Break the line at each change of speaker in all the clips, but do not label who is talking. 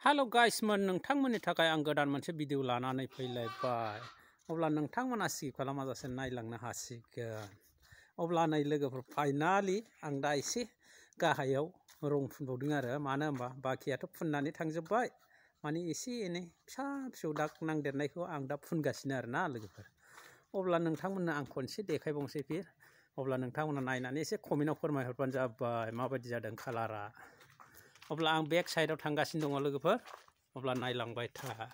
Hello गाइसमोन नोंथांमोननि थाखाय आं गोदान मोनसे भिडिअ लानानै फैलायबाय। अब्ला नोंथांमोना स्किप खालामाजासे नायलांनो हासिगोन। अब्ला नै लोगोफोर फाइनालि आं दा एसे गाहायाव रं फुनबावदों आरो मानो होनबा बाखियाथ' फुननानै थांजोब्बाय। माने एसे एनै फिसा फिसौ दाग नांदेरनायखौ आं दा फुनगासिनो आरोना लोगोफोर। अब्ला नोंथांमोननो आं खनसे देखायबावनोसै फिर। अब्ला नोंथांमोना नायनानै एसे कमेन्टआव फोरमायहरबानो जाबाय माबायदि जादों कालारा। अब्ला आं बेक साइडआव थांगासिनो दङ लोगोफोर। अब्ला नायलांबाय था।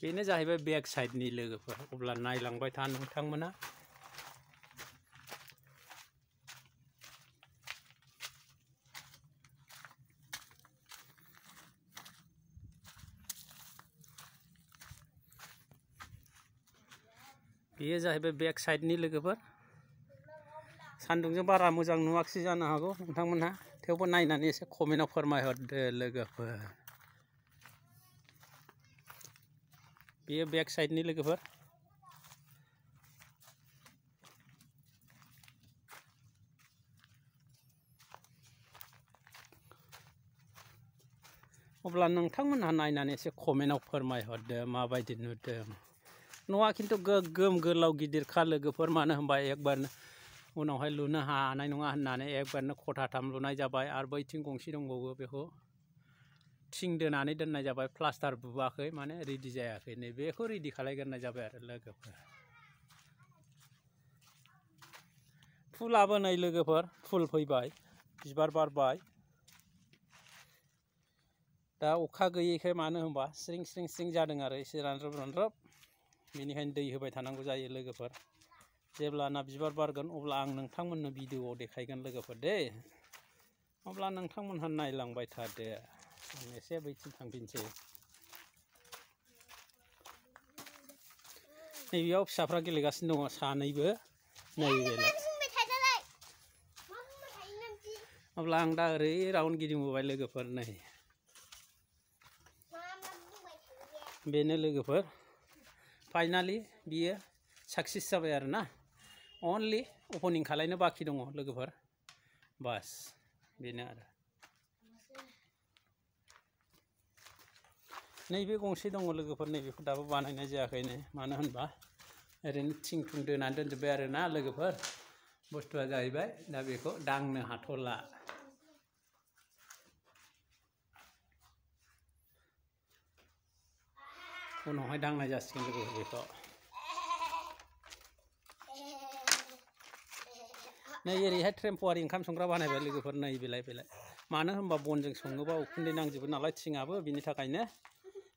बेनो जाहैबाय बेक साइडनि लोगोफोर। अब्ला नायलांबाय था नोंथांमोना। बेयो जाहैबाय बेक साइडनि लोगोफोर। सान्दुंजों बारा मोजां नुवाखिसै जानो हागौ नोंथांमोनहा, थेवबो नायनानै एसे कमेन्टआव फोरमायहरदो लोगोफोर। बेयो बेक साइडनि लोगोफोर। अब्ला नोंथांमोनहा नायनानै एसे कमेन्टआव फोरमायहरदो माबायदि नुदों। न'आ खिन्थु गोगोम गोलाव गिदिरखा लोगोफोर, मानो होनबा एकबारनो उनावहाय लुनो हानाय नङा होननानै एकबारनो खथाथाम लुनाय जाबाय आरो बैथिं गंसे दंबावो बेखौ थिं दोनानै दोननाय जाबाय। प्लास्टार बुवाखै, माने रेडि जायाखै। नै बेखौ रेडि खालायग्रोनाय जाबाय आरो लोगोफोर। फुलाबो नै लोगोफोर फुल फैबाय, बिबार बारबाय। दा अखा गैयैखाय मानो होनबा स्रिं स्रिं स्रिं जादों आरो एसे रानरब रानरब। बेनिखायनो दै होबाय थानांगौ जायो लोगोफोर। जेब्लाना बिबार बारगोन अब्ला आं नोंथांमोननो भिडिअआव देखायगोन लोगोफोर दे। अब्ला नोंथांमोनहा नायलांबाय थादो। आं एसे बैथिं थांफिनसै। नैबेयाव फिसाफ्रा गेलेगासिनो दङ सानैबो। नैबेलाय। अब्ला आं दा ओरै राउन्ड गिदिंबोबाय लोगोफोर। नै बेनो लोगोफोर फाइनालि बियो साक्सेस जाबाय आरोना। अनलि अपेनिं खालायनो बाखि दङ लोगोफोर, बास बेनो आरो। नैबे गंसे दङ लोगोफोर, नैबेखौ दाबो बानायनाय जायाखै। मानो होनबा ओरैनो थिं थुं दोनानै दोनजोब्बाय आरोना लोगोफोर। बुस्थुआ जाहैबाय दा बेखौ दांनो हाथ'ला। उनावहाय दांनाय जासिगोन लोगोफोर बेखौ। नै ओरैहाय ट्रेम्प'वारि ओंखाम संग्रा बानायबाय लोगोफोर। नै बेलाय बेलाय। मानो होनबा बनजों सङोबा उखुन्दै नांजोबो नालाय थिङाबो, बिनि थाखायनो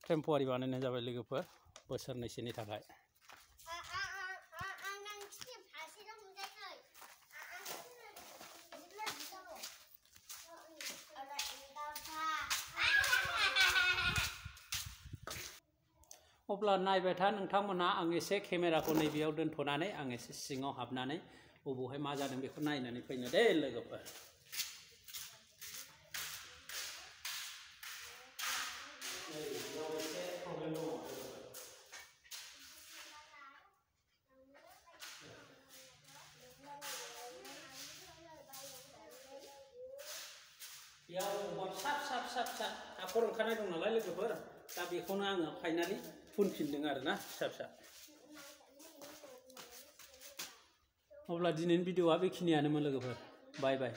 ट्रेम्प'वारि बानायनाय जाबाय लोगोफोर बोसोरनैसोनि थाखाय। अब्ला नायबाय था नोंथांमोनहा। आं एसे केमेराखौ नैबेयाव दोनथ'नानै आं एसे सिङाव हाबनानै बबेहाय मा जादों बेखौ नायनानै फैनो दे लोगोफोर। बेयाव अबेबा फिसा फिसा फिसा फिसा हाखर ओंखारनाय दं नालाय लोगोफोर, दा बेखौनो आङो फाइनालि फुनफिनदों आरोना फिसा फिसा। अब्ला दिनैनि भिडिअआ बेखिनियानोमोन लोगोफोर। बाय बाय।